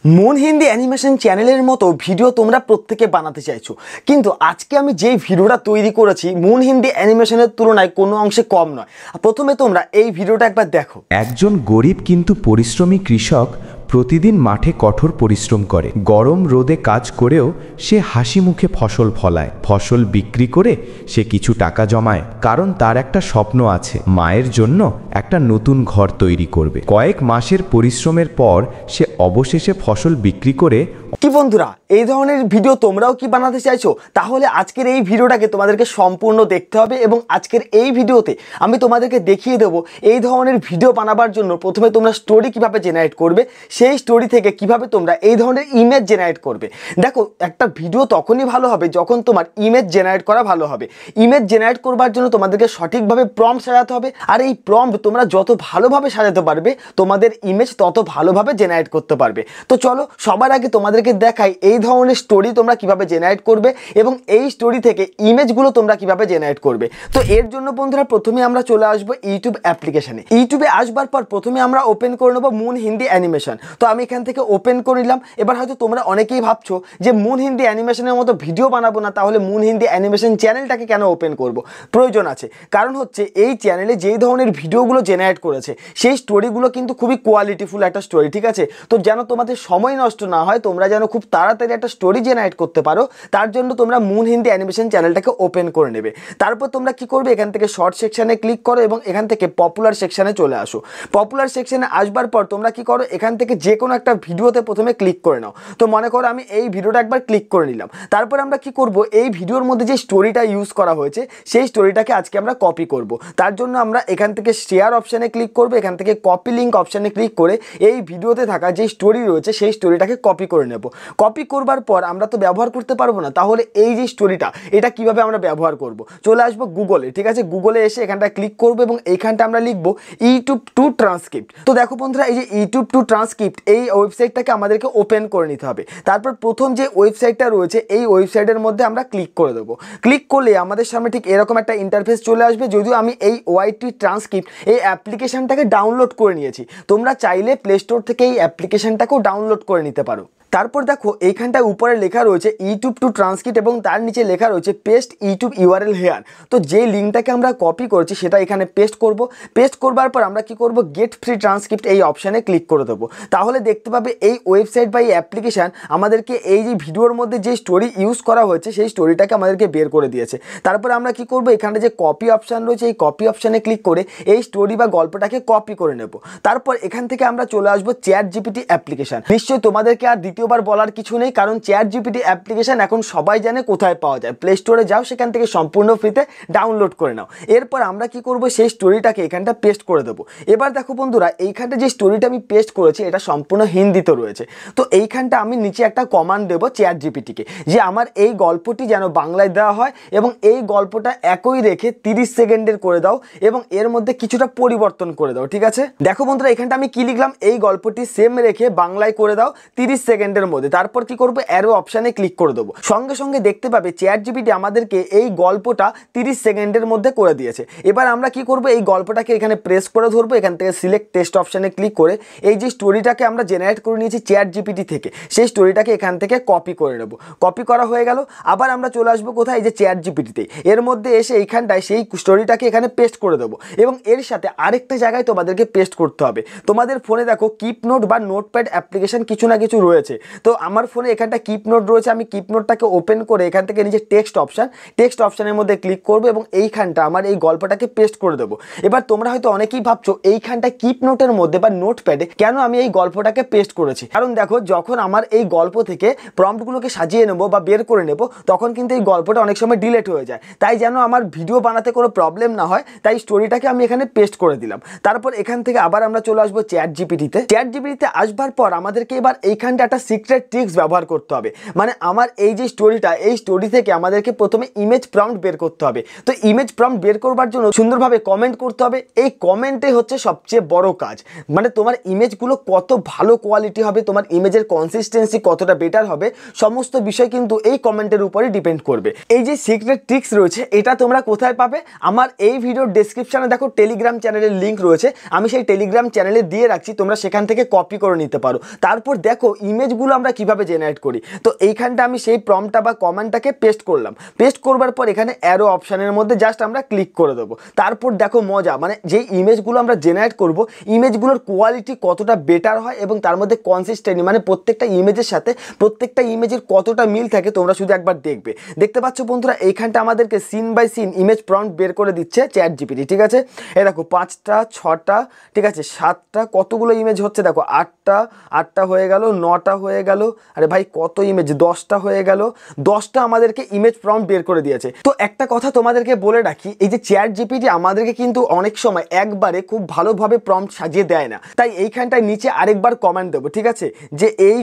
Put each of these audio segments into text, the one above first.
Moon Hindi animation চ্যানেলের মতো video তোমরা প্রত্যেকে বানাতে চাইছো, কিন্তু আজকে আমি যেই ভিডিওটা তৈরি করেছি মুন হিন্দি অ্যানিমেশনের তুলনায় কোনো অংশে কম নয়। প্রথমে তোমরা এই ভিডিওটা একবার দেখো। একজন গরিব কিন্তু পরিশ্রমী কৃষক প্রতিদিন মাঠে কঠোর পরিশ্রম করে। গরম রোদে কাজ করেও সে হাসি মুখে ফসল ফলায়। ফসল বিক্রি করে সে কিছু টাকা জমায়, কারণ তার একটা স্বপ্ন আছে, মায়ের জন্য একটা নতুন ঘর তৈরি করবে। কয়েক মাসের পরিশ্রমের পর সে অবশেষে ফসল বিক্রি করে। কি বন্ধুরা, এই ধরনের ভিডিও তোমরাও কি বানাতে চাইছো? তাহলে আজকের এই ভিডিওটাকে তোমাদেরকে সম্পূর্ণ দেখতে হবে এবং আজকের এই ভিডিওতে আমি তোমাদেরকে দেখিয়ে দেবো এই ধরনের ভিডিও বানাবার জন্য প্রথমে তোমরা স্টোরি কিভাবে জেনারেট করবে, সেই স্টোরি থেকে কিভাবে তোমরা এই ধরনের ইমেজ জেনারেট করবে। দেখো, একটা ভিডিও তখনই ভালো হবে যখন তোমার ইমেজ জেনারেট করা ভালো হবে। ইমেজ জেনারেট করবার জন্য তোমাদেরকে সঠিকভাবে প্রম্পট সাজাতে হবে, আর এই প্রম্পট তোমরা যত ভালোভাবে সাজাতে পারবে তোমাদের ইমেজ তত ভালোভাবে জেনারেট করতে পারবে। তো চলো সবার আগে তোমাদেরকে দেখাই এই ধরনের স্টোরি তোমরা কিভাবে জেনারেট করবে এবং এই স্টোরি থেকে ইমেজগুলো তোমরা কিভাবে জেনারেট করবে। তো এর জন্য বন্ধুরা প্রথমে আমরা চলে আসবো ইউটিউব অ্যাপ্লিকেশনে। ইউটিউবে আসবার পর প্রথমে আমরা ওপেন করে নেবো মুন হিন্দি অ্যানিমেশন। তো আমি এখান থেকে ওপেন করে নিলাম। এবার হয়তো তোমরা অনেকেই ভাবছো যে মুন হিন্দি অ্যানিমেশনের মতো ভিডিও বানাবো না, তাহলে মুন হিন্দি অ্যানিমেশন চ্যানেলটাকে কেন ওপেন করব? প্রয়োজন আছে, কারণ হচ্ছে এই চ্যানেলে যেই ধরনের ভিডিওগুলো জেনারেট করেছে সেই স্টোরিগুলো কিন্তু খুবই কোয়ালিটিফুল একটা স্টোরি, ঠিক আছে? তো যেন তোমাদের সময় নষ্ট না হয়, তোমরা যেন খুব তাড়াতাড়ি একটা স্টোরি জেনারেট করতে পারো, তার জন্য তোমরা মুন হিন্দি অ্যানিমেশন চ্যানেলটাকে ওপেন করে নেবে। তারপর তোমরা কি করবে, এখান থেকে শর্ট সেকশনে ক্লিক করো এবং এখান থেকে পপুলার সেকশনে চলে আসো। পপুলার সেকশনে আসবার পর তোমরা কি করো, এখান থেকে যে কোনো একটা ভিডিওতে প্রথমে ক্লিক করে নাও। তো মনে করো আমি এই ভিডিওটা একবার ক্লিক করে নিলাম। তারপর আমরা কি করব, এই ভিডিওর মধ্যে যে স্টোরিটা ইউজ করা হয়েছে সেই স্টোরিটাকে আজকে আমরা কপি করব। তার জন্য আমরা এখান থেকে শেয়ার অপশানে ক্লিক করব, এখান থেকে কপি লিঙ্ক অপশানে ক্লিক করে এই ভিডিওতে থাকা যে স্টোরি রয়েছে সেই স্টোরিটাকে কপি করে নেব। কপি করবার পর আমরা তো ব্যবহার করতে পারবো না, তাহলে এই যে স্টোরিটা এটা কিভাবে আমরা ব্যবহার করব? চলে আসবো গুগলে, ঠিক আছে? গুগলে এসে এখানটা ক্লিক করবো এবং এইখানটা আমরা লিখবো ইউটিউব টু ট্রান্সক্রিপ্ট। তো দেখো বন্ধুরা, এই যে ইউটিউব টু ট্রান্সক্রিপ্ট এই ওয়েবসাইটটাকে আমাদেরকে ওপেন করে নিতে হবে। তারপর প্রথম যে ওয়েবসাইটটা রয়েছে এই ওয়েবসাইটের মধ্যে আমরা ক্লিক করে দেবো। ক্লিক করলে আমাদের সামনে ঠিক এরকম একটা ইন্টারফেস চলে আসবে। যদিও আমি এই ওয়াইটি ট্রান্সক্রিপ্ট এই অ্যাপ্লিকেশনটাকে ডাউনলোড করে নিয়েছি, তোমরা চাইলে প্লে স্টোর থেকে এই অ্যাপ্লিকেশনটাকেও ডাউনলোড করে নিতে পারো। তারপর দেখো এইখানটায় উপরে লেখা রয়েছে ইউটিউব টু ট্রান্সক্রিপ্ট এবং তার নিচে লেখা রয়েছে পেস্ট ইউটিউব ইউআরএল হেয়ার। তো যেই লিঙ্কটাকে আমরা কপি করেছি সেটা এখানে পেস্ট করব। পেস্ট করবার পর আমরা কি করব, গেট ফ্রি ট্রান্সক্রিপ্ট এই অপশানে ক্লিক করে দেবো। তাহলে দেখতে পাবে এই ওয়েবসাইট বা এই অ্যাপ্লিকেশান আমাদেরকে এই যে ভিডিওর মধ্যে যে স্টোরি ইউজ করা হয়েছে সেই স্টোরিটাকে আমাদেরকে বের করে দিয়েছে। তারপর আমরা কি করব, এখানে যে কপি অপশান রয়েছে এই কপি অপশানে ক্লিক করে এই স্টোরি বা গল্পটাকে কপি করে নেব। তারপর এখান থেকে আমরা চলে আসবো চ্যাট জিপিটি অ্যাপ্লিকেশান। নিশ্চয়ই তোমাদেরকে আর দ্বিতীয়বার বলার কিছু নেই, কারণ চ্যাট জিপিটি অ্যাপ্লিকেশন এখন সবাই জানে কোথায় পাওয়া যায়। প্লে স্টোরে যাও, সেখান থেকে সম্পূর্ণ ফ্রিতে ডাউনলোড করে নাও। এরপর আমরা কি করব, সেই স্টোরিটাকে এখানটা পেস্ট করে দেবো। এবার দেখো বন্ধুরা, এইখানটা যে স্টোরিটা আমি পেস্ট করেছি এটা সম্পূর্ণ হিন্দিতে রয়েছে। তো এইখানটা আমি নিচে একটা কমান্ড দেবো চ্যাট জিপিটিকে, যে আমার এই গল্পটি যেন বাংলায় দেওয়া হয় এবং এই গল্পটা একই রেখে 30 সেকেন্ডের করে দাও এবং এর মধ্যে কিছুটা পরিবর্তন করে দাও, ঠিক আছে? দেখো বন্ধুরা, এখানটা আমি কি লিখলাম, এই গল্পটি সেম রেখে বাংলায় করে দাও 30 সেকেন্ডের মধ্যে। তারপর কি করব, অ্যারো অপশানে ক্লিক করে দেবো। সঙ্গে সঙ্গে দেখতে পাবে চ্যাট জিপিটি আমাদেরকে এই গল্পটা 30 সেকেন্ডের মধ্যে করে দিয়েছে। এবার আমরা কি করব, এই গল্পটাকে এখানে প্রেস করে ধরবো, এখান থেকে সিলেক্ট টেক্সট অপশানে ক্লিক করে এই যে স্টোরিটাকে আমরা জেনারেট করে নিয়েছি চ্যাট জিপিটি থেকে সেই স্টোরিটাকে এখান থেকে কপি করে নেব। কপি করা হয়ে গেল। আবার আমরা চলে আসবো কোথায়, এই যে চ্যাট জিপিটিতে, এর মধ্যে এসে এইখানটায় সেই স্টোরিটাকে এখানে পেস্ট করে দেবো এবং এর সাথে আরেকটা জায়গায় তোমাদেরকে পেস্ট করতে হবে। তোমাদের ফোনে দেখো কিপ নোট বা নোটপ্যাড অ্যাপ্লিকেশন কিছু না কিছু রয়েছে। তো আমার ফোনে এখানটা কিপ নোট রয়েছে, আমি কিপ নোটটাকে ওপেন করে এখান থেকে নিজে টেক্সট অপশানের মধ্যে ক্লিক করবো এবং এইখানটা আমার এই গল্পটাকে পেস্ট করে দেবো। এবার তোমরা হয়তো অনেকেই ভাবছো এইখানটা কিপ নোটের মধ্যে বা নোটপ্যাডে কেন আমি এই গল্পটাকে পেস্ট করেছি। কারণ দেখো, যখন আমার এই গল্প থেকে প্রম্পটগুলোকে সাজিয়ে নেবো বা বের করে নেবো তখন কিন্তু এই গল্পটা অনেক সময় ডিলেট হয়ে যায়। তাই যেন আমার ভিডিও বানাতে কোনো প্রবলেম না হয়, তাই স্টোরিটাকে আমি এখানে পেস্ট করে দিলাম। তারপর এখান থেকে আবার আমরা চলে আসবো চ্যাট জিপিটিতে। চ্যাট জিপিটিতে আসবার পর আমাদেরকে এবার এইখানটা একটা সিক্রেট সিক্রেট ট্রিক্স ব্যবহার করতে হবে। মানে আমার এই যে স্টোরিটা, এই স্টোরি থেকে আমাদেরকে প্রথমে ইমেজ প্রম্পট বের করতে হবে। তো ইমেজ প্রম্পট বের করবার জন্য সুন্দরভাবে কমেন্ট করতে হবে। এই কমেন্টে হচ্ছে সবচেয়ে বড় কাজ। মানে তোমার ইমেজগুলো কত ভালো কোয়ালিটি হবে, তোমার ইমেজের কনসিস্টেন্সি কতটা বেটার হবে, সমস্ত বিষয় কিন্তু এই কমেন্টের উপরে ডিপেন্ড করবে। এই যে সিক্রেট ট্রিক্স রয়েছে এটা তোমরা কোথায় পাবে? আমার এই ভিডিওর ডেসক্রিপশনে দেখো টেলিগ্রাম চ্যানেলের লিঙ্ক রয়েছে, আমি সেই টেলিগ্রাম চ্যানেলে দিয়ে রাখছি, তোমরা সেখান থেকে কপি করে নিতে পারো। তারপর দেখো ইমেজগুলো আমরা কিভাবে জেনারেট করি। তো এইখানটা আমি সেই প্রম্পটটা বা কমেন্টটাকে পেস্ট করলাম। পেস্ট করবার পর এখানে অ্যারো অপশানের মধ্যে জাস্ট আমরা ক্লিক করে দেবো। তারপর দেখো মজা, মানে যেই ইমেজগুলো আমরা জেনারেট করব, ইমেজগুলোর কোয়ালিটি কতটা বেটার হয় এবং তার মধ্যে কনসিস্টেন্সি, মানে প্রত্যেকটা ইমেজের সাথে প্রত্যেকটা ইমেজের কতটা মিল থাকে তোমরা শুধু একবার দেখবে। দেখতে পাচ্ছ বন্ধুরা, এইখানটা আমাদেরকে scene by scene image prompt বের করে দিচ্ছে চ্যাট জিপিটি। ঠিক আছে, এই দেখো 5টা 6টা, ঠিক আছে 7টা, কতগুলো ইমেজ হচ্ছে দেখো, 8টা হয়ে গেল, 9টা হয়ে গেল, আরে ভাই কত ইমেজ, 10টা হয়ে গেল, 10টা আমাদেরকে ইমেজ প্রম্পট বের করে দিয়েছে। তো একটা কথা তোমাদেরকে বলে রাখি, এই যে চ্যাট জিপিটি আমাদেরকে কিন্তু অনেক সময় একবারে খুব ভালোভাবে প্রম্পট সাজিয়ে দেয় না। তাই এইখানটায় নিচে আরেকবার কমেন্ট দেবো, ঠিক আছে, যে এই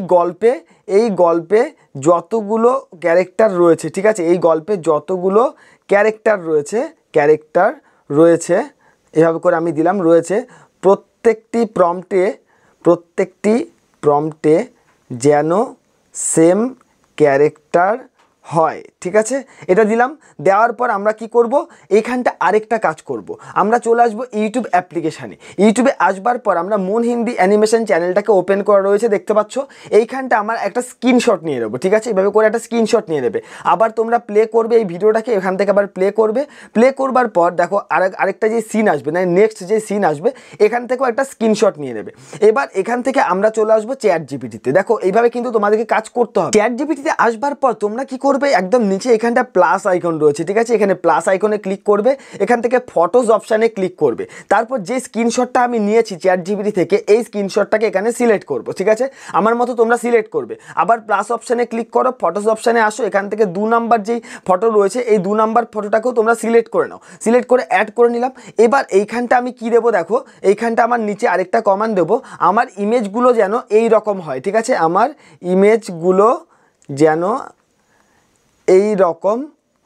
গল্পে যতগুলো ক্যারেক্টার রয়েছে, ঠিক আছে, এই গল্পে যতগুলো ক্যারেক্টার রয়েছে এভাবে করে আমি দিলাম রয়েছে, প্রত্যেকটি প্রম্পটে যেন সেম ক্যারেক্টার হয়। ঠিক আছে, এটা দিলাম। দেওয়ার পর আমরা কি করব, এইখানটা আরেকটা কাজ করব, আমরা চলে আসবো ইউটিউব অ্যাপ্লিকেশানে। ইউটিউবে আসবার পর আমরা মন হিন্দি অ্যানিমেশন চ্যানেলটাকে ওপেন করা রয়েছে, দেখতে পাচ্ছ। এইখানটা আমার একটা স্ক্রিনশট নিয়ে নেবো, ঠিক আছে, এভাবে করে একটা স্ক্রিনশট নিয়ে নেবে। আবার তোমরা প্লে করবে এই ভিডিওটাকে, এখান থেকে আবার প্লে করবে। প্লে করবার পর দেখো আরেকটা যে সিন আসবে, না নেক্সট যে সিন আসবে, এখান থেকেও একটা স্ক্রিনশট নিয়ে নেবে। এবার এখান থেকে আমরা চলে আসবো চ্যাট জিপিটিতে। দেখো এইভাবে কিন্তু তোমাদেরকে কাজ করতে হবে। চ্যাট জিপিটিতে আসবার পর তোমরা কি করবে, একদম নিচে এখানটা প্লাস আইকন রয়েছে, ঠিক আছে, এখানে প্লাস আইকনে ক্লিক করবে, এখান থেকে ফটোজ অপশানে ক্লিক করবে। তারপর যে স্ক্রিনশটটা আমি নিয়েছি চ্যাট জিপিটি থেকে, এই স্ক্রিনশটটাকে এখানে সিলেক্ট করব, ঠিক আছে, আমার মতো তোমরা সিলেক্ট করবে। আবার প্লাস অপশানে ক্লিক করো, ফটোজ অপশানে আসো, এখান থেকে 2 নাম্বার যেই ফটো রয়েছে, এই 2 নাম্বার ফটোটাকেও তোমরা সিলেক্ট করে নাও। সিলেক্ট করে অ্যাড করে নিলাম। এবার এইখানটা আমি কি দেবো দেখো, এইখানটা আমার নিচে আরেকটা কমান্ড দেবো, আমার ইমেজগুলো যেন এই রকম হয়, ঠিক আছে, আমার ইমেজগুলো যেন এই রকম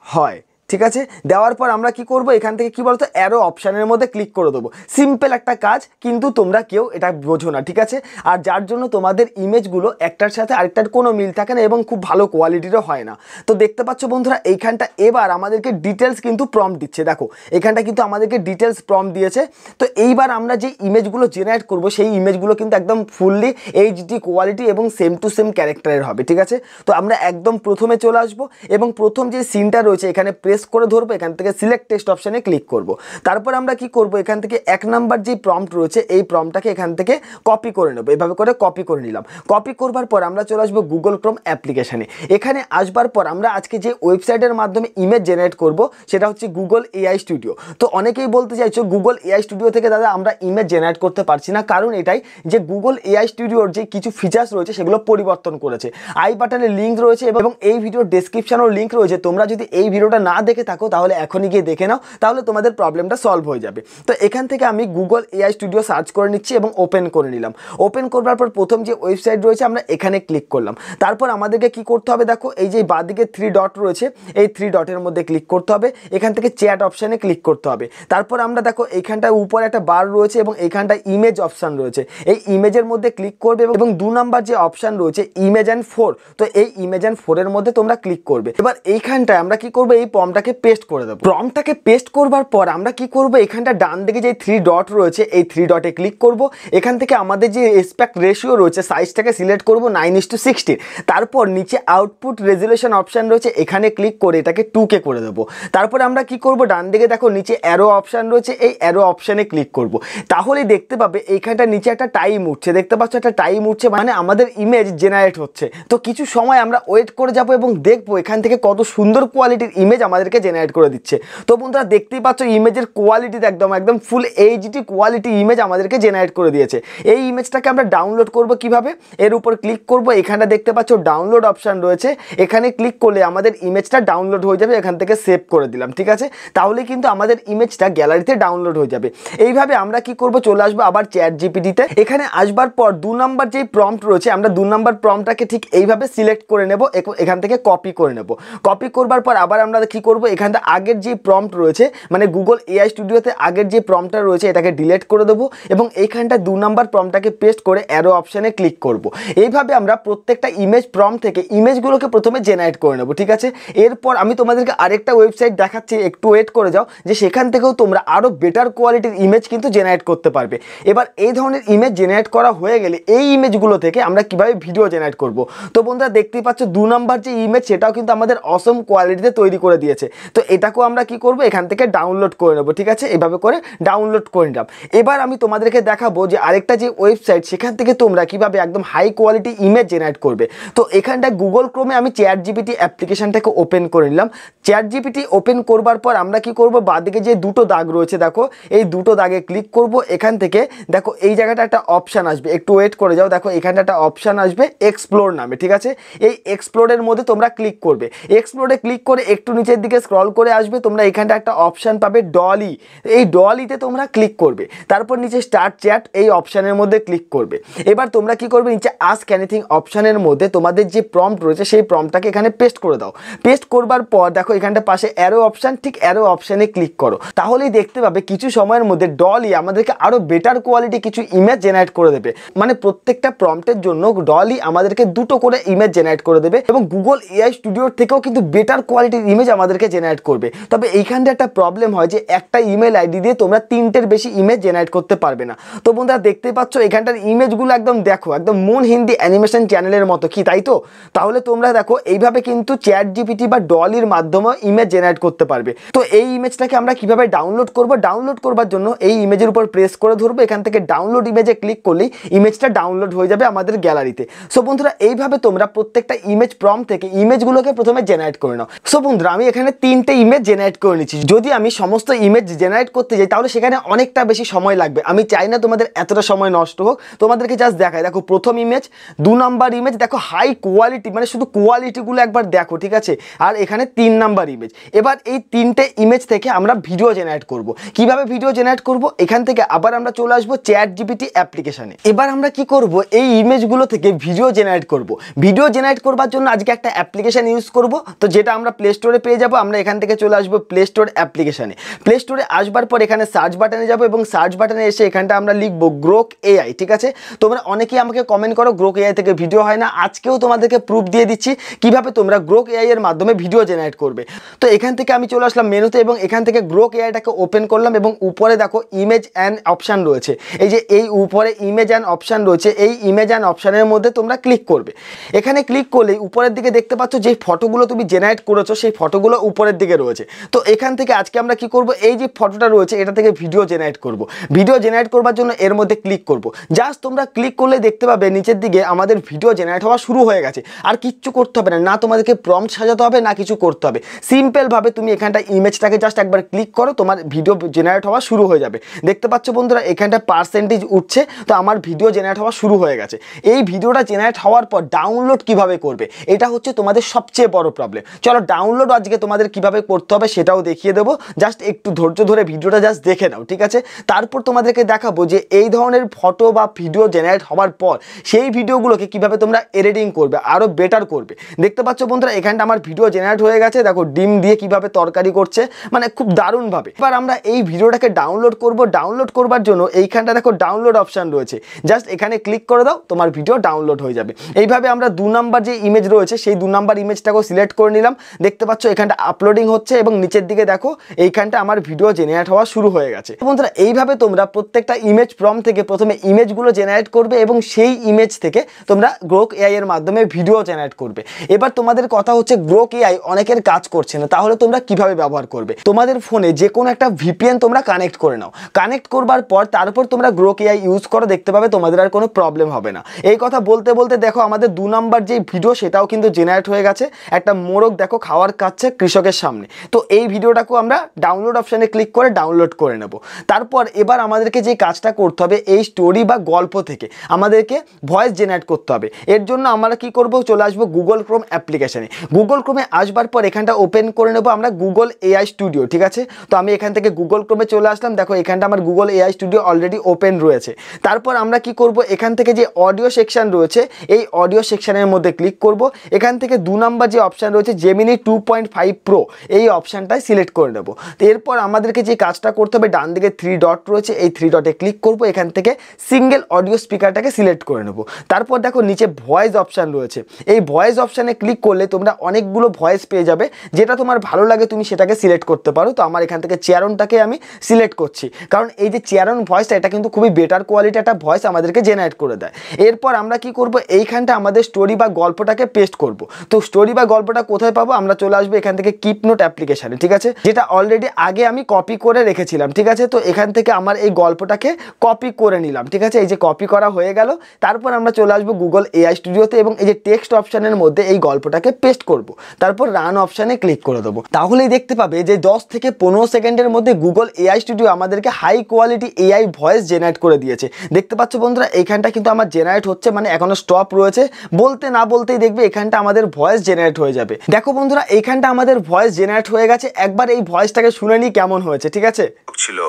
হয়, ঠিক আছে। দেওয়ার পর আমরা কি করব, এখান থেকে কি বলতো অ্যারো অপশানের মধ্যে ক্লিক করে দেবো। সিম্পল একটা কাজ, কিন্তু তোমরা কেউ এটা বোঝো না, ঠিক আছে, আর যার জন্য তোমাদের ইমেজগুলো একটার সাথে আরেকটার কোনো মিল থাকে না এবং খুব ভালো কোয়ালিটিরও হয় না। তো দেখতে পাচ্ছ বন্ধুরা, এইখানটা এবার আমাদেরকে ডিটেলস কিন্তু প্রম্পট দিচ্ছে। দেখো এখানটা কিন্তু আমাদেরকে ডিটেলস প্রম্পট দিয়েছে। তো এইবার আমরা যে ইমেজগুলো জেনারেট করব, সেই ইমেজগুলো কিন্তু একদম ফুললি এইচডি কোয়ালিটি এবং সেম টু সেম ক্যারেক্টারের হবে, ঠিক আছে। তো আমরা একদম প্রথমে চলে আসবো এবং প্রথম যে সিনটা রয়েছে এখানে প্রেস করে ধরবো, এখান থেকে সিলেক্ট টেক্সট অপশানে ক্লিক করব। তারপর আমরা কি করব, এখান থেকে 1 নাম্বার যে প্রম্পট রয়েছে, এই প্রম্পটটাকে এখান থেকে কপি করে নেব। এভাবে করে কপি করে নিলাম। কপি করবার পর আমরা চলে আসবো গুগল ক্রোম অ্যাপ্লিকেশানে। এখানে আসবার পর আমরা আজকে যে ওয়েবসাইটের মাধ্যমে ইমেজ জেনারেট করব সেটা হচ্ছে গুগল এআই স্টুডিও। তো অনেকেই বলতে চাইছো গুগল এআই স্টুডিও থেকে দাদা আমরা ইমেজ জেনারেট করতে পারছি না, কারণ এটাই যে গুগল এআই স্টুডিওর যে কিছু ফিচার্স রয়েছে সেগুলো পরিবর্তন করেছে। আই বাটনে লিঙ্ক রয়েছে এবং এই ভিডিওর ডেসক্রিপশনেও লিঙ্ক রয়েছে। তোমরা যদি এই ভিডিওটা না দেখে থাকো তাহলে এখনই গিয়ে দেখে নাও, তাহলে তোমাদের প্রবলেমটা সলভ হয়ে যাবে। তো এখান থেকে আমি গুগল এআই স্টুডিও সার্চ করে নিচ্ছি এবং ওপেন করে নিলাম। ওপেন করবার পর প্রথম যে ওয়েবসাইট রয়েছে আমরা এখানে ক্লিক করলাম। তারপর আমাদেরকে কি করতে হবে দেখো, এই যে বাঁদিকে 3 ডট রয়েছে, এই 3 ডটের মধ্যে ক্লিক করতে হবে। এখান থেকে চ্যাট অপশানে ক্লিক করতে হবে। তারপর আমরা দেখো এইখানটায় উপরে একটা বার রয়েছে এবং এইখানটায় ইমেজ অপশান রয়েছে, এই ইমেজের মধ্যে ক্লিক করবে এবং 2 নাম্বার যে অপশান রয়েছে ইমেজ অ্যান্ড 4, তো এই ইমেজ অ্যান্ড 4 এর মধ্যে তোমরা ক্লিক করবে। এবার এইখানটায় আমরা কি করবো, এই প্রম্পটটাকে পেস্ট করে দেবো। প্রম্পটটাকে পেস্ট করবার পর আমরা কি করবো, এখানটা ডান দিকে যে 3 ডট রয়েছে এই 3 ডটে ক্লিক করব। এখান থেকে আমাদের যে এসপেক্ট রেশিও রয়েছে সাইজটাকে সিলেক্ট করব 9:16। তারপর নিচে আউটপুট রেজুলেশন অপশান রয়েছে, এখানে ক্লিক করে এটাকে 2K করে দেবো। তারপর আমরা কি করব, ডান দিকে দেখো নিচে অ্যারো অপশান রয়েছে, এই অ্যারো অপশানে ক্লিক করব। তাহলেই দেখতে পাবে এইখানটা নিচে একটা টাইম উঠছে, দেখতে পাচ্ছ একটা টাইম উঠছে, মানে আমাদের ইমেজ জেনারেট হচ্ছে। তো কিছু সময় আমরা ওয়েট করে যাব এবং দেখবো এখান থেকে কত সুন্দর কোয়ালিটির ইমেজ আমাদের আমাদেরকে জেনারেট করে দিচ্ছে। তো বন্ধুরা দেখতেই পাচ্ছ ইমেজের কোয়ালিটিতে একদম ফুল এইচডি কোয়ালিটি ইমেজ আমাদেরকে জেনারেট করে দিয়েছে। এই ইমেজটাকে আমরা ডাউনলোড করব কিভাবে, এর উপর ক্লিক করব, এখানে দেখতে পাচ্ছ ডাউনলোড অপশান রয়েছে, এখানে ক্লিক করলে আমাদের ইমেজটা ডাউনলোড হয়ে যাবে। এখান থেকে সেভ করে দিলাম, ঠিক আছে। তাহলে কিন্তু আমাদের ইমেজটা গ্যালারিতে ডাউনলোড হয়ে যাবে। এইভাবে আমরা কি করব, চলে আসবো আবার চ্যাট জিপিটিতে। এখানে আসবার পর 2 নম্বর যেই প্রম্পট রয়েছে, আমরা 2 নম্বর প্রম্পটটাকে ঠিক এইভাবে সিলেক্ট করে নেব, এখান থেকে কপি করে নেব। কপি করবার পর আবার আমরা কি করব, এখানটা আগের যে প্রম্পট রয়েছে মানে গুগল এআই স্টুডিওতে আগের যে প্রম্পটটা রয়েছে এটাকে ডিলিট করে দেবো এবং এইখানটা 2 নম্বর প্রম্পটটাকে পেস্ট করে অ্যারো অপশানে ক্লিক করব। এইভাবে আমরা প্রত্যেকটা ইমেজ প্রম্পট থেকে ইমেজগুলোকে প্রথমে জেনারেট করে নেব, ঠিক আছে। এরপর আমি তোমাদেরকে আরেকটা ওয়েবসাইট দেখাচ্ছি, একটু ওয়েট করে যাও, যে সেখান থেকেও তোমরা আরও বেটার কোয়ালিটির ইমেজ কিন্তু জেনারেট করতে পারবে। এবার এই ধরনের ইমেজ জেনারেট করা হয়ে গেলে এই ইমেজগুলো থেকে আমরা কিভাবে ভিডিও জেনারেট করব। তো বন্ধুরা দেখতেই পাচ্ছ 2 নম্বর যে ইমেজ সেটাও কিন্তু আমাদের অসম কোয়ালিটিতে তৈরি করে দিয়েছে। তো এটাকেও আমরা কি করব, এখান থেকে ডাউনলোড করে নেব, ঠিক আছে। এভাবে করে ডাউনলোড করে নিলাম। এবার আমি তোমাদেরকে দেখাবো যে আরেকটা যে ওয়েবসাইট সেখান থেকে তোমরা কিভাবে একদম হাই কোয়ালিটি ইমেজ জেনারেট করবে। তো এখানটা গুগল ক্রোমে আমি চ্যাট জিপিটি অ্যাপ্লিকেশনটাকে ওপেন করে নিলাম। চ্যাট জিপিটি ওপেন করবার পর আমরা কি করব, বাঁদিকে যে দুটো দাগ রয়েছে দেখো, এই দুটো দাগে ক্লিক করব। এখান থেকে দেখো এই জায়গাটা একটা অপশান আসবে, একটু ওয়েট করে যাও, দেখো এখানটা একটা অপশান আসবে এক্সপ্লোর নামে, ঠিক আছে। এই এক্সপ্লোরের মধ্যে তোমরা ক্লিক করবে। এক্সপ্লোরে ক্লিক করে একটু নিচের দিকে স্ক্রল করে আসবে, তোমরা এখানটা একটা অপশান পাবে ডলি, এই ডলিতে তোমরা ক্লিক করবে। তারপর নিচে স্টার্ট চ্যাট এই অপশানের মধ্যে ক্লিক করবে। এবার তোমরা কি করবে, নিচে আস্ক এনিথিং অপশানের মধ্যে তোমাদের যে প্রম্পট রয়েছে সেই প্রম্পটটাকে এখানে পেস্ট করে দাও। পেস্ট করবার পর দেখো এখানটা পাশে অ্যারো অপশান, ঠিক অ্যারো অপশানে ক্লিক করো। তাহলেই দেখতে পাবে কিছু সময়ের মধ্যে ডলি আমাদেরকে আরও বেটার কোয়ালিটি কিছু ইমেজ জেনারেট করে দেবে। মানে প্রত্যেকটা প্রম্পটের জন্য ডলি আমাদেরকে দুটো করে ইমেজ জেনারেট করে দেবে এবং গুগল এআই স্টুডিওর থেকেও কিন্তু বেটার কোয়ালিটির ইমেজ আমাদেরকে জেনারেট করবে। তবে এইখানটা একটা প্রবলেম হয় যে একটা ইমেল আইডি দিয়ে তোমরা 3টের বেশি ইমেজ জেনারেট করতে পারবে না। তো বন্ধুরা দেখতে পাচ্ছ এখানটার ইমেজগুলো একদম দেখো একদম মুন হিন্দি অ্যানিমেশন চ্যানেলের মতো, কি তাই তো? তাহলে তোমরা দেখো এইভাবে কিন্তু চ্যাট জিপিটি বা ডলির মাধ্যমে ইমেজ জেনারেট করতে পারবে। তো এই ইমেজটাকে আমরা কিভাবে ডাউনলোড করব, ডাউনলোড করবার জন্য এই ইমেজের উপর প্রেস করে ধরবো, এখান থেকে ডাউনলোড ইমেজে ক্লিক করলেই ইমেজটা ডাউনলোড হয়ে যাবে আমাদের গ্যালারিতে। সো বন্ধুরা এইভাবে তোমরা প্রত্যেকটা ইমেজ প্রম্পট থেকে ইমেজগুলোকে প্রথমে জেনারেট করে নাও। সো বন্ধুরা আমি এখানে 3টে ইমেজ জেনারেট করে নিচ্ছি। যদি আমি সমস্ত ইমেজ জেনারেট করতে যাই তাহলে সেখানে অনেকটা বেশি সময় লাগবে। আমি চাই না তোমাদের এতটা সময় নষ্ট হোক, তোমাদেরকে জাস্ট দেখাই। দেখো প্রথম ইমেজ, 2 নম্বর ইমেজ, দেখো হাই কোয়ালিটি, মানে শুধু কোয়ালিটিগুলো একবার দেখো, ঠিক আছে। আর এখানে 3 নম্বর ইমেজ। এবার এই 3টে ইমেজ থেকে আমরা ভিডিও জেনারেট করব। কিভাবে ভিডিও জেনারেট করব, এখান থেকে আবার আমরা চলে আসবো চ্যাট জিপিটি অ্যাপ্লিকেশনে। এবার আমরা কি করব, এই ইমেজগুলো থেকে ভিডিও জেনারেট করব। ভিডিও জেনারেট করবার জন্য আজকে একটা অ্যাপ্লিকেশন ইউজ করব, তো যেটা আমরা প্লে স্টোরে পেয়ে যাবো। আমরা এখান থেকে চলে আসবো প্লে স্টোর অ্যাপ্লিকেশনে। প্লে স্টোরে আসবার পর এখানে সার্চ বাটনে যাবো এবং সার্চ বাটনে এসে এখানটা আমরা লিখবো গ্রোক এআই, ঠিক আছে। তোমরা অনেকেই আমাকে কমেন্ট করো গ্রোক এআই থেকে ভিডিও হয় না, আজকেও তোমাদেরকে প্রুফ দিয়ে দিচ্ছি কিভাবে তোমরা গ্রোক এআই এর মাধ্যমে ভিডিও জেনারেট করবে। তো এখান থেকে আমি চলে আসলাম মেনুতে এবং এখান থেকে গ্রোক এআইটাকে ওপেন করলাম এবং উপরে দেখো ইমেজ অ্যান্ড অপশান রয়েছে। এই যে এই উপরে ইমেজ অ্যান্ড অপশান রয়েছে, এই ইমেজ অ্যান্ড অপশানের মধ্যে তোমরা ক্লিক করবে। এখানে ক্লিক করলেই উপরের দিকে দেখতে পাচ্ছ যে ফটোগুলো তুমি জেনারেট করেছো সেই ফটোগুলো উপরের দিকে রয়েছে। তো এখান থেকে আজকে আমরা কি করব, এই যে ফটোটা রয়েছে এটা থেকে ভিডিও জেনারেট করব। ভিডিও জেনারেট করবার জন্য এর মধ্যে ক্লিক করব। জাস্ট তোমরা ক্লিক করলে দেখতে পাবে নিচের দিকে আমাদের ভিডিও জেনারেট হওয়া শুরু হয়ে গেছে। আর কিচ্ছু করতে হবে না, না তোমাদেরকে প্রম্পট সাজাতে হবে না কিছু করতে হবে। সিম্পলভাবে তুমি এখানটা ইমেজটাকে জাস্ট একবার ক্লিক করো, তোমার ভিডিও জেনারেট হওয়া শুরু হয়ে যাবে। দেখতে পাচ্ছ বন্ধুরা এখানটা পার্সেন্টেজ উঠছে, তো আমার ভিডিও জেনারেট হওয়া শুরু হয়ে গেছে। এই ভিডিওটা জেনারেট হওয়ার পর ডাউনলোড কিভাবে করবে, এটা হচ্ছে তোমাদের সবচেয়ে বড় প্রবলেম। চলো ডাউনলোড আজকে তোমাদের কিভাবে করতে হবে সেটাও দেখিয়ে দেবো। জাস্ট একটু ধৈর্য ধরে ভিডিওটা জাস্ট দেখে নাও, ঠিক আছে। তারপর তোমাদেরকে দেখাবো যে এই ধরনের ফটো বা ভিডিও জেনারেট হওয়ার পর সেই ভিডিওগুলোকে কিভাবে তোমরা এডিটিং করবে, আরও বেটার করবে। দেখতে পাচ্ছ বন্ধুরা এখানটা আমার ভিডিও জেনারেট হয়ে গেছে, দেখো ডিম দিয়ে কিভাবে তরকারি করছে, মানে খুব দারুণভাবে। এবার আমরা এই ভিডিওটাকে ডাউনলোড করব। ডাউনলোড করবার জন্য এইখানটা দেখো ডাউনলোড অপশান রয়েছে, জাস্ট এখানে ক্লিক করে দাও, তোমার ভিডিও ডাউনলোড হয়ে যাবে। এইভাবে আমরা 2 নম্বর যে ইমেজ রয়েছে সেই 2 নম্বর ইমেজটাকেও সিলেক্ট করে নিলাম। দেখতে পাচ্ছ এখানটা আপলোডিং হচ্ছে এবং নিচের দিকে দেখো এইখানটা আমার ভিডিও জেনারেট হওয়া শুরু হয়ে গেছে। বন্ধুরা এইভাবে তোমরা প্রত্যেকটা ইমেজ প্রম্পট থেকে প্রথমে ইমেজগুলো জেনারেট করবে এবং সেই ইমেজ থেকে তোমরা গ্রোক এআই এর মাধ্যমে ভিডিও জেনারেট করবে। এবার তোমাদের কথা হচ্ছে গ্রোক এআই অনেকের কাজ করছে না, তাহলে তোমরা কিভাবে ব্যবহার করবে। তোমাদের ফোনে যে কোনো একটা ভিপিএন তোমরা কানেক্ট করে নাও। কানেক্ট করবার পর তারপর তোমরা গ্রোক এআই ইউজ করো, দেখতে পাবে তোমাদের আর কোনো প্রবলেম হবে না। এই কথা বলতে বলতে দেখো আমাদের 2 নম্বর যে ভিডিও সেটাও কিন্তু জেনারেট হয়ে গেছে। একটা মোরগ দেখো খাওয়ার খাচ্ছে, কৃষক কৃষকের সামনে। তো এই ভিডিওটাকেও আমরা ডাউনলোড অপশানে ক্লিক করে ডাউনলোড করে নেব। তারপর এবার আমাদেরকে যে কাজটা করতে হবে, এই স্টোরি বা গল্প থেকে আমাদেরকে ভয়েস জেনারেট করতে হবে। এর জন্য আমরা কি করব, চলে আসবো গুগল ক্রোম অ্যাপ্লিকেশানে। গুগল ক্রোমে আসবার পর এখানটা ওপেন করে নেব আমরা গুগল এআই স্টুডিও, ঠিক আছে। তো আমি এখান থেকে গুগল ক্রোমে চলে আসলাম। দেখো এখানটা আমার Google AI studio already open রয়েছে। তারপর আমরা কি করব, এখান থেকে যে অডিও সেকশন রয়েছে এই অডিও সেকশনের মধ্যে ক্লিক করব। এখান থেকে 2 নম্বর যে অপশান রয়েছে জেমিনি 2.5 প্রো, এই অপশানটাই সিলেক্ট করে নেব। তো এরপর আমাদেরকে যে কাজটা করতে হবে, ডান দিকে 3 ডট রয়েছে, এই 3 ডটে ক্লিক করব। এখান থেকে সিঙ্গেল অডিও স্পিকারটাকে সিলেক্ট করে নেব। তারপর দেখো নিচে ভয়েস অপশান রয়েছে, এই ভয়েস অপশানে ক্লিক করলে তোমরা অনেকগুলো ভয়েস পেয়ে যাবে। যেটা তোমার ভালো লাগে তুমি সেটাকে সিলেক্ট করতে পারো। তো আমার এখান থেকে চেয়ারনটাকে আমি সিলেক্ট করছি, কারণ এই যে চেয়ারন ভয়েসটা এটা কিন্তু খুবই বেটার কোয়ালিটি একটা ভয়েস আমাদেরকে জেনারেট করে দেয়। এরপর আমরা কি করব, এইখানটা আমাদের স্টোরি বা গল্পটাকে পেস্ট করব। তো স্টোরি বা গল্পটা কোথায় পাবো, আমরা চলে আসবো এখান থেকে কিপ নোট অ্যাপ্লিকেশানে, ঠিক আছে, যেটা অলরেডি আগে আমি কপি করে রেখেছিলাম, ঠিক আছে। তো এখান থেকে আমার এই গল্পটাকে কপি করে নিলাম, ঠিক আছে, এই যে কপি করা হয়ে গেল। তারপর আমরা চলে আসবো গুগল এআই স্টুডিওতে এবং এই যে টেক্সট অপশানের মধ্যে এই গল্পটাকে পেস্ট করব। তারপর রান অপশানে ক্লিক করে দেবো। তাহলেই দেখতে পাবে যে 10 থেকে 15 সেকেন্ডের মধ্যে গুগল এআই স্টুডিও আমাদেরকে high quality AI voice generate করে দিয়েছে। দেখতে পাচ্ছ বন্ধুরা, এইখানটা কিন্তু আমার জেনারেট হচ্ছে, মানে এখনো স্টপ রয়েছে। বলতে না বলতেই দেখবে এখানটা আমাদের ভয়েস জেনারেট হয়ে যাবে। দেখো বন্ধুরা, এইখানটা আমাদের ভয়েস জেনারেট হয়ে গেছে। একবার এই ভয়েসটাকে শুনে নিই কেমন হয়েছে, ঠিক আছে। ছিল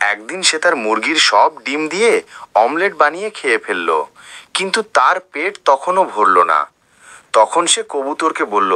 একদিন সে তার মুরগির সব ডিম দিয়ে অমলেট বানিয়ে খেয়ে ফেললো, কিন্তু তার পেট তখনও ভরল না। তখন সে কবুতরকে বলল,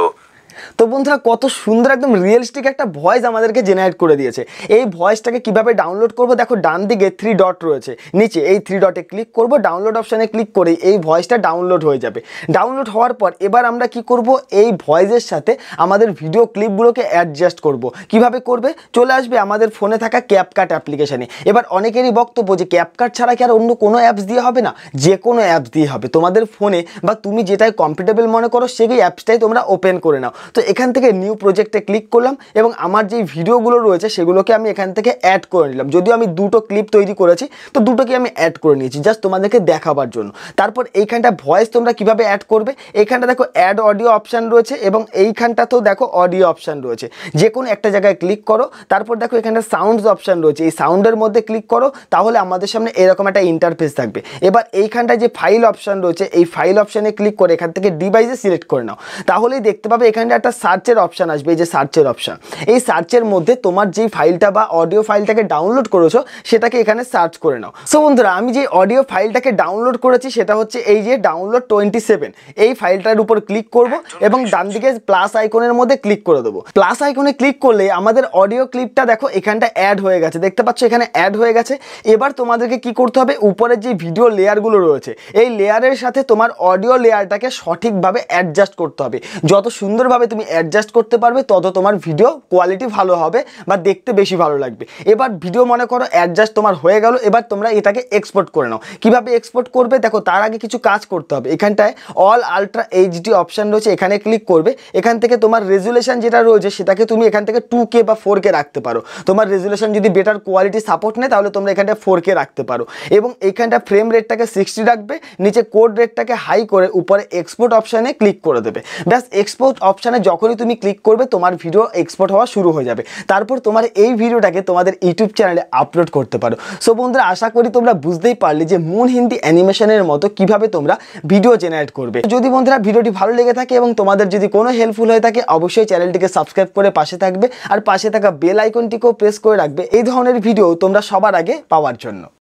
তো বন্ধুরা কত সুন্দর একদম রিয়েলিস্টিক একটা ভয়েস আমাদেরকে জেনারেট করে দিয়েছে। এই ভয়েসটাকে কিভাবে ডাউনলোড করব, দেখো ডান দিকে 3 ডট রয়েছে, নিচে এই 3 ডটে ক্লিক করব, ডাউনলোড অপশানে ক্লিক করে এই ভয়েসটা ডাউনলোড হয়ে যাবে। ডাউনলোড হওয়ার পর এবার আমরা কি করব, এই ভয়েসের সাথে আমাদের ভিডিও ক্লিপগুলোকে অ্যাডজাস্ট করব। কিভাবে করবে, চলে আসবে আমাদের ফোনে থাকা ক্যাপকাট অ্যাপ্লিকেশানে। এবার অনেকেরই বক্তব্য যে ক্যাপকাট ছাড়া কি আর অন্য কোনো অ্যাপস দিয়ে হবে না, যে কোনো অ্যাপস দিয়ে হবে। তোমাদের ফোনে বা তুমি যেটাই কমফর্টেবল মনে করো সেই অ্যাপসটাই তোমরা ওপেন করে নাও। তো এখান থেকে নিউ প্রজেক্টে ক্লিক করলাম এবং আমার যে ভিডিওগুলো রয়েছে সেগুলোকে আমি এখান থেকে অ্যাড করে নিলাম। যদিও আমি 2টো ক্লিপ তৈরি করেছি, তো 2টোকে আমি অ্যাড করে নিয়েছি জাস্ট তোমাদেরকে দেখাবার জন্য। তারপর এইখানটা ভয়েস তোমরা কিভাবে অ্যাড করবে, এইখানটা দেখো অ্যাড অডিও অপশান রয়েছে এবং এইখানটাতেও দেখো অডিও অপশান রয়েছে। যে কোনো একটা জায়গায় ক্লিক করো। তারপর দেখো এখানটা সাউন্ডস অপশান রয়েছে, এই সাউন্ডের মধ্যে ক্লিক করো, তাহলে আমাদের সামনে এরকম একটা ইন্টারফেস থাকবে। এবার এইখানটায় যে ফাইল অপশান রয়েছে এই ফাইল অপশানে ক্লিক করে এখান থেকে ডিভাইসে সিলেক্ট করে নাও। তাহলেই দেখতে পাবে এখানটা একটা সার্চের অপশান আসবে, এই যে সার্চের অপশান। এই সার্চের মধ্যে তোমার যেই ফাইলটা বা অডিও ফাইলটাকে ডাউনলোড করেছো সেটাকে এখানে সার্চ করে নাও। সো বন্ধুরা, আমি যে অডিও ফাইলটাকে ডাউনলোড করেছি সেটা হচ্ছে এই যে ডাউনলোড 27, এই ফাইলটার উপর ক্লিক করব এবং ডান দিকে প্লাস আইকনের মধ্যে ক্লিক করে দেবো। প্লাস আইকনে ক্লিক করলে আমাদের অডিও ক্লিপটা দেখো এখানটা অ্যাড হয়ে গেছে, দেখতে পাচ্ছ এখানে অ্যাড হয়ে গেছে। এবার তোমাদেরকে কি করতে হবে, উপরের যে ভিডিও লেয়ারগুলো রয়েছে এই লেয়ারের সাথে তোমার অডিও লেয়ারটাকে সঠিকভাবে অ্যাডজাস্ট করতে হবে। যত সুন্দরভাবে তুমি অ্যাডজাস্ট করতে পারবে তত তোমার ভিডিও কোয়ালিটি ভালো হবে বা দেখতে বেশি ভালো লাগবে। এবার ভিডিও মনে করো অ্যাডজাস্ট তোমার হয়ে গেল, এবার তোমরা এটাকে এক্সপোর্ট করে নাও। কিভাবে এক্সপোর্ট করবে দেখো, তার আগে কিছু কাজ করতে হবে। এখানটায় অল আলট্রা এইচডি অপশান রয়েছে, এখানে ক্লিক করবে। এখান থেকে তোমার রেজুলেশন যেটা রয়েছে সেটাকে তুমি এখান থেকে 2K বা 4K রাখতে পারো। তোমার রেজুলেশন যদি বেটার কোয়ালিটি সাপোর্ট নেয় তাহলে তোমরা এখানটা 4K রাখতে পারো এবং এইখানটা ফ্রেম রেটটাকে 60 রাখবে, নিচে কোড রেটটাকে হাই করে উপরে এক্সপোর্ট অপশানে ক্লিক করে দেবে। ব্যাস এক্সপোর্ট অপশানে যখনই তুমি ক্লিক করবে তোমার ভিডিও এক্সপোর্ট হওয়া শুরু হয়ে যাবে। তারপর তোমার এই ভিডিওটাকে তোমাদের ইউটিউব চ্যানেলে আপলোড করতে পারো। সো বন্ধুরা, আশা করি তোমরা বুঝতেই পারলে যে মুন হিন্দি অ্যানিমেশনের মতো কিভাবে তোমরা ভিডিও জেনারেট করবে। যদি বন্ধুরা ভিডিওটি ভালো লেগে থাকে এবং তোমাদের যদি কোনো হেল্পফুল হয়ে থাকে অবশ্যই চ্যানেলটিকে সাবস্ক্রাইব করে পাশে থাকবে আর পাশে থাকা বেল আইকনটিকেও প্রেস করে রাখবে এই ধরনের ভিডিও তোমরা সবার আগে পাওয়ার জন্য।